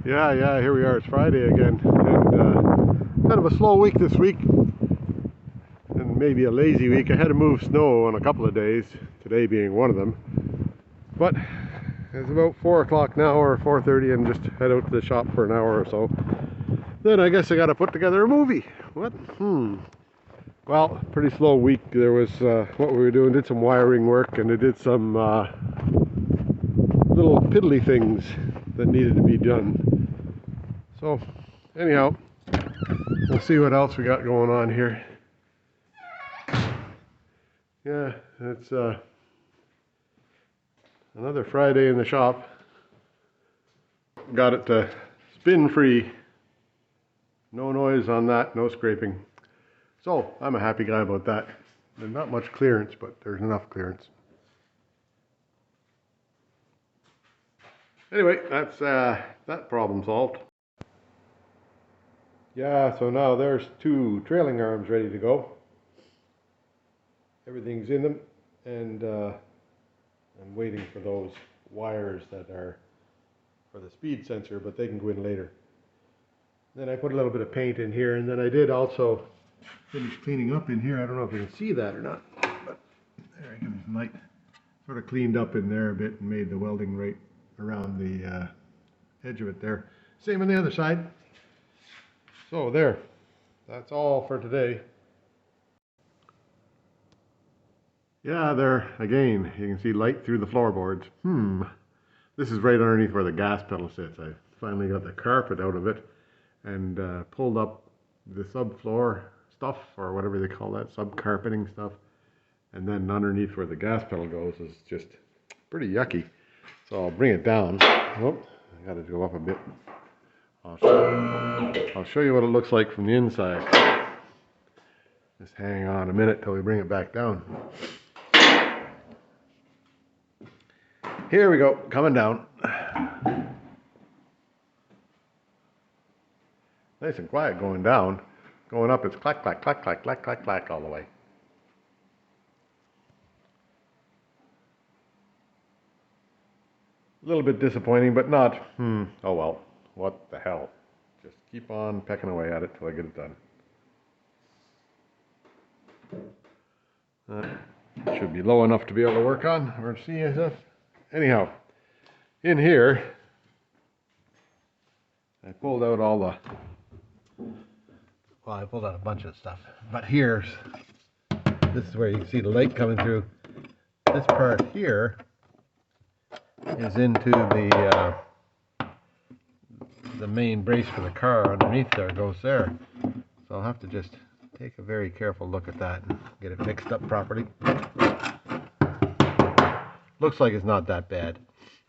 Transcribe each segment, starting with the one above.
Yeah, here we are. It's Friday again, and kind of a slow week this week, and maybe a lazy week. I had to move snow on a couple of days, today being one of them. But it's about 4 o'clock now, or 4:30, and just head out to the shop for an hour or so. Then I guess I got to put together a movie. What? Well, pretty slow week. There was what we were doing. Did some wiring work, and I did some little piddly things that needed to be done. So, anyhow, we'll see what else we got going on here. Yeah, it's another Friday in the shop. Got it to spin free. No noise on that, no scraping. So, I'm a happy guy about that. There's not much clearance, but there's enough clearance. Anyway, that's that problem solved. Yeah, so now there's 2 trailing arms ready to go. Everything's in them, and I'm waiting for those wires that are for the speed sensor, but they can go in later. Then I put a little bit of paint in here, and then I did also finish cleaning up in here. I don't know if you can see that or not, but there, I give it some light. Sort of cleaned up in there a bit and made the welding right around the edge of it there. Same on the other side. So there, that's all for today. Yeah, there again, you can see light through the floorboards. This is right underneath where the gas pedal sits. I finally got the carpet out of it and pulled up the subfloor stuff, or whatever they call that, sub-carpeting stuff. And then underneath where the gas pedal goes is just pretty yucky. So I'll bring it down. Oh, I gotta go up a bit. I'll show you what it looks like from the inside. Just hang on a minute till we bring it back down. Here we go, coming down. Nice and quiet going down. Going up, it's clack, clack, clack, clack, clack, clack, clack all the way. A little bit disappointing, but not, oh well, what the hell. Just keep on pecking away at it till I get it done. Should be low enough to be able to work on or see stuff. Anyhow, in here, I pulled out all the, well, I pulled out a bunch of stuff, but this is where you can see the light coming through. This part here is into the main brace for the car. Underneath there goes there. So I'll have to just take a very careful look at that and get it fixed up properly. Looks like it's not that bad.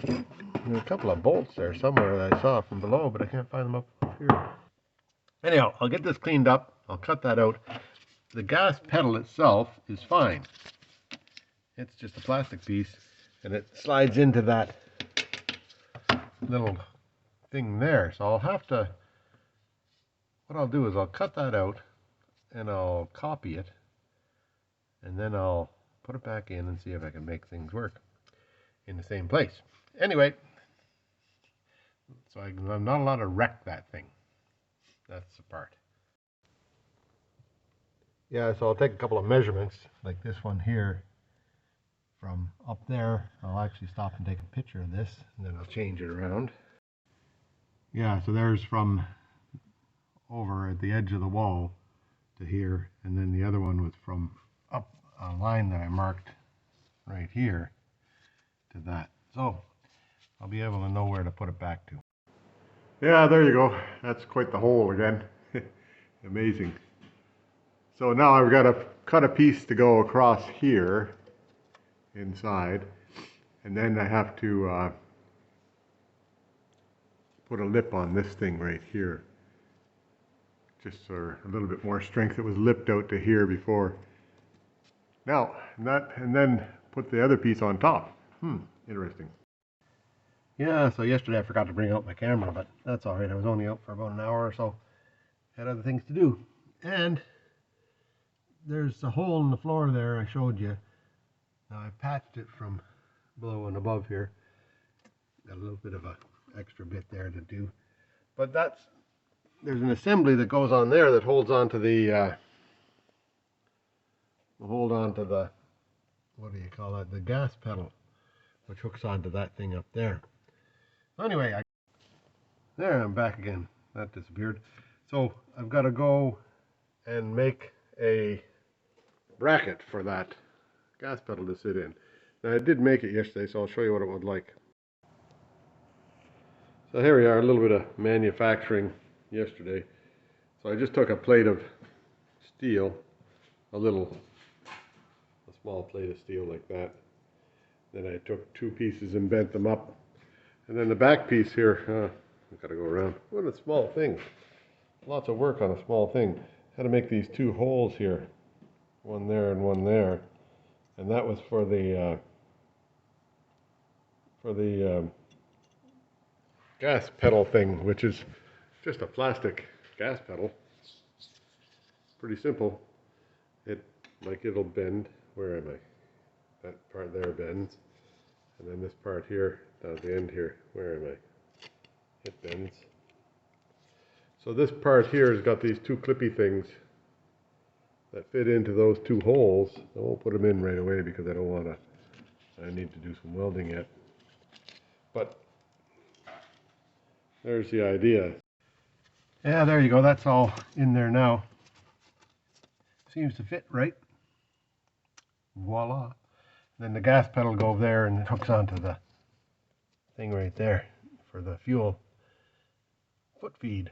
There's a couple of bolts there somewhere that I saw from below, but I can't find them up here. Anyhow, I'll get this cleaned up. I'll cut that out. The gas pedal itself is fine. It's just a plastic piece, and it slides into that little thing there. So I'll have to, what I'll do is I'll cut that out and I'll copy it, and then I'll put it back in and see if I can make things work in the same place. Anyway, so I'm not allowed to wreck that thing. That's the part. Yeah, so I'll take a couple of measurements, like this one here. From up there, I'll actually stop and take a picture of this, and then I'll change it around. Yeah, so there's from over at the edge of the wall to here, and then the other one was from up a line that I marked right here to that. So I'll be able to know where to put it back to. Yeah, there you go. That's quite the hole again. Amazing. So now I've got to cut a piece to go across here inside, and then I have to put a lip on this thing right here, just for a little bit more strength. It was lipped out to here before. Now and then put the other piece on top. Interesting. Yeah, so yesterday I forgot to bring out my camera, but that's all right. I was only out for about an hour or so. Had other things to do. And there's a hole in the floor there I showed you. Now I patched it from below and above here. Got a little bit of a extra bit there to do. But there's an assembly that goes on there that holds on to the what do you call that? The gas pedal, which hooks onto that thing up there. Anyway, there I'm back again. That disappeared. So I've got to go and make a bracket for that gas pedal to sit in. Now I did make it yesterday, so I'll show you what it would like. So here we are, a little bit of manufacturing yesterday. So I just took a plate of steel, a small plate of steel like that. Then I took two pieces and bent them up. And then the back piece here, I've got to go around. What a small thing. Lots of work on a small thing. Had to make these two holes here. One there and one there. And that was for the gas pedal thing, which is just a plastic gas pedal. Pretty simple. It'll bend. Where am I? That part there bends. And then this part here, down at the end here, where am I? It bends. So this part here has got these two clippy things that fit into those two holes. I won't put them in right away because I need to do some welding yet. But there's the idea. Yeah, there you go. That's all in there now. Seems to fit right. Voila. Then the gas pedal will go over there and it hooks onto the thing right there for the fuel foot feed,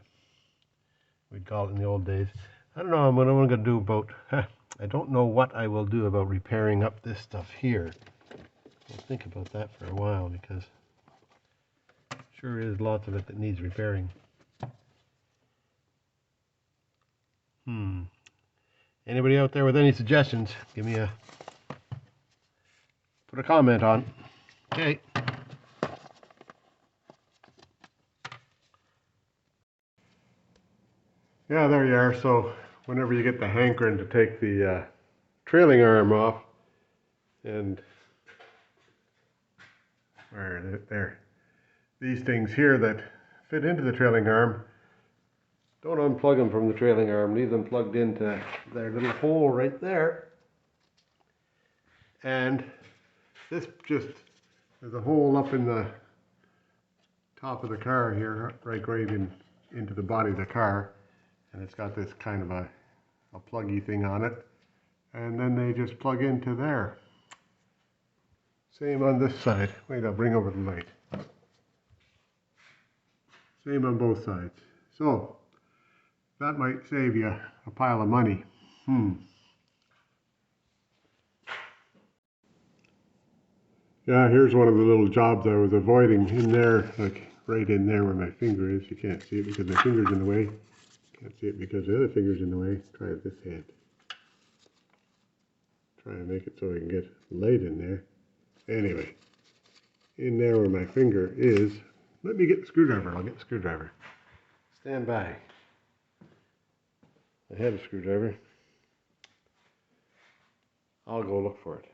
we'd call it in the old days. I don't know what I'm going to do about, I don't know what I will do about repairing up this stuff here. I'll think about that for a while because sure is lots of it that needs repairing. Anybody out there with any suggestions, put a comment on. Okay. Yeah, there you are. So whenever you get the hankering to take the trailing arm off, and where is it? There. These things here that fit into the trailing arm, don't unplug them from the trailing arm. Leave them plugged into their little hole right there. And this just, there's a hole up in the top of the car here, right into the body of the car. And it's got this kind of a pluggy thing on it. And then they just plug into there. Same on this side. Wait, I'll bring over the light. Same on both sides. So, that might save you a pile of money. Yeah, here's one of the little jobs I was avoiding in there, like right in there where my finger is. You can't see it because my finger's in the way. Can't see it because the other finger's in the way. Try it this hand. Try and make it so I can get light in there. Anyway, in there where my finger is, let me get the screwdriver. I'll get the screwdriver. Stand by. I had a screwdriver. I'll go look for it.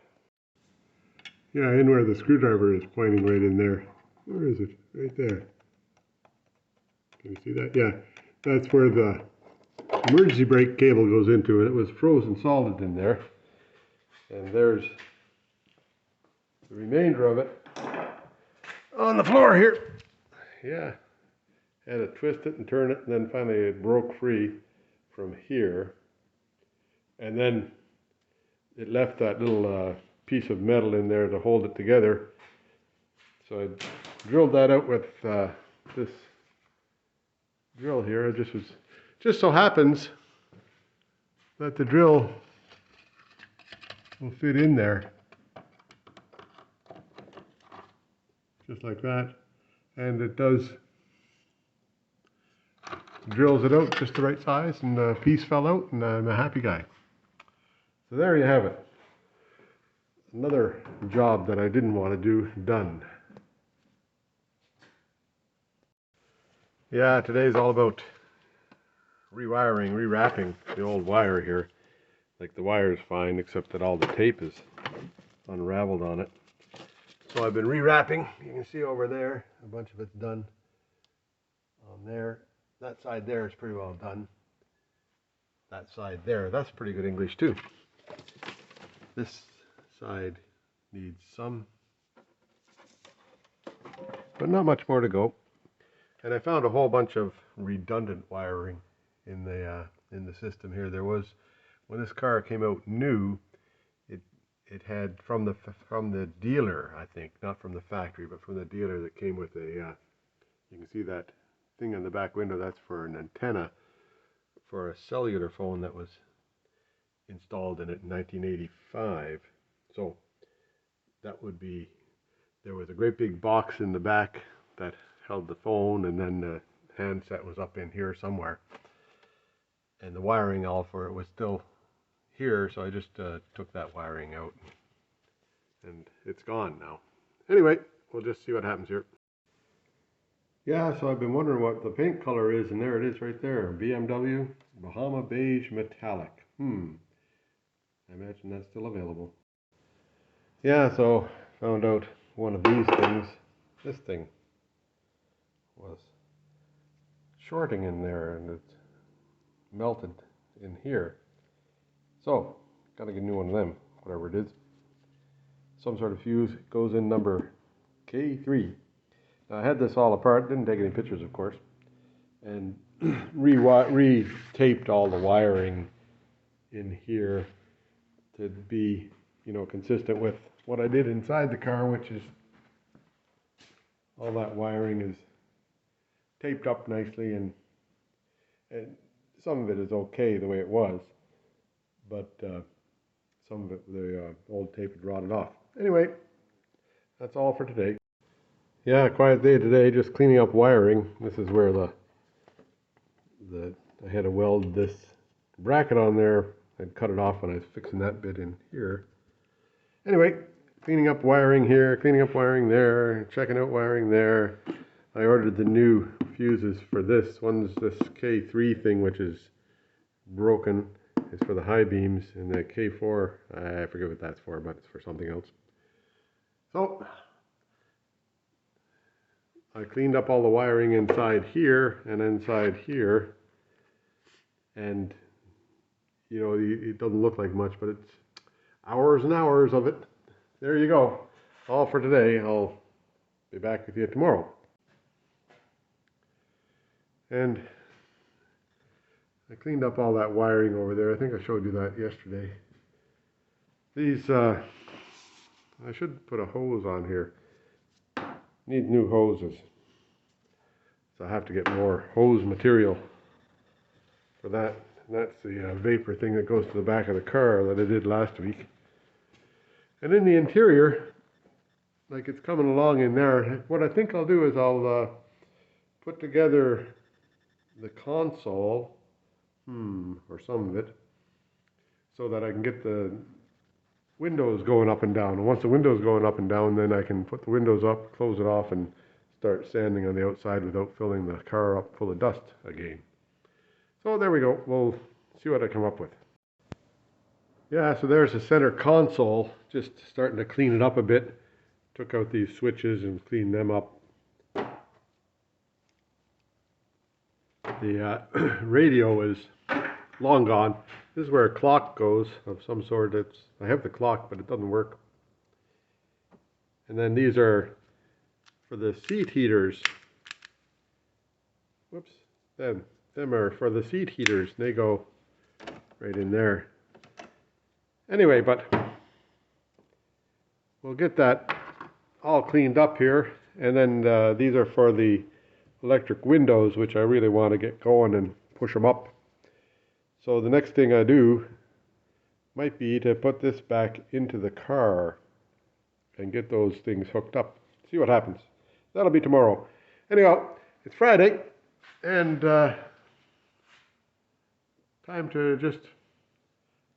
Yeah, in where the screwdriver is pointing right in there. Where is it? Right there. Can you see that? Yeah, that's where the emergency brake cable goes into, and it was frozen solid in there. And there's the remainder of it on the floor here. Yeah, had to twist it and turn it, and then finally it broke free from here. And then it left that little piece of metal in there to hold it together. So I drilled that out with this drill here. It just so happens that the drill will fit in there. Just like that. And it drills it out just the right size, and the piece fell out, and I'm a happy guy. So there you have it. Another job that I didn't want to do, done. Yeah, today's all about rewiring, rewrapping the old wire here. Like the wire is fine, except that all the tape is unraveled on it. So I've been rewrapping. You can see over there, a bunch of it's done on on there. That side there is pretty well done. That side there, that's pretty good English too. This side needs some, but not much more to go. And I found a whole bunch of redundant wiring in the system here. There was, when this car came out new, it had from the dealer, I think, not from the factory, but from the dealer, that came with a you can see that thing on the back window. That's for an antenna for a cellular phone that was installed in it in 1985. So that would be, there was a great big box in the back that held the phone, and then the handset was up in here somewhere, and the wiring all for it was still here, so I just took that wiring out, and it's gone now. Anyway, we'll just see what happens here. Yeah, so I've been wondering what the paint color is, and there it is right there. BMW Bahama Beige Metallic. I imagine that's still available. Yeah, so found out one of these things. This thing was shorting in there, and it's melted in here. So, gotta get a new one of them, whatever it is. Some sort of fuse. Goes in number K3. Now, I had this all apart, didn't take any pictures, of course, and re-taped all the wiring in here to be, you know, consistent with what I did inside the car, which is all that wiring is taped up nicely, and some of it is okay the way it was, but some of it, the old tape had rotted off. Anyway, that's all for today. Yeah, quiet day today, just cleaning up wiring. This is where I had to weld this bracket on there. I'd cut it off when I was fixing that bit in here. Anyway, cleaning up wiring here, cleaning up wiring there, checking out wiring there. I ordered the new fuses for this. One's this K3 thing, which is broken. It's for the high beams, and the K4, I forget what that's for, but it's for something else. So, I cleaned up all the wiring inside here and inside here, and you know, it doesn't look like much, but it's hours and hours of it. There you go. All for today. I'll be back with you tomorrow. And I cleaned up all that wiring over there. I think I showed you that yesterday. These, I should put a hose on here. Need new hoses. So I have to get more hose material for that. And that's the vapor thing that goes to the back of the car that I did last week. And in the interior, like it's coming along in there, what I think I'll do is I'll put together the console, or some of it, so that I can get the windows going up and down. And once the window's going up and down, then I can put the windows up, close it off, and start sanding on the outside without filling the car up full of dust again. So there we go. We'll see what I come up with. Yeah, so there's the center console. Just starting to clean it up a bit. Took out these switches and cleaned them up. The radio is long gone. This is where a clock goes of some sort. I have the clock, but it doesn't work. And then these are for the seat heaters. Whoops. Them are for the seat heaters. They go right in there. Anyway, but we'll get that all cleaned up here. And then these are for the electric windows, which I really want to get going and push them up. So the next thing I do might be to put this back into the car and get those things hooked up. See what happens. That'll be tomorrow. Anyhow, it's Friday, and time to just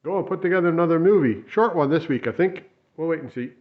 go and put together another movie. Short one this week, I think. We'll wait and see.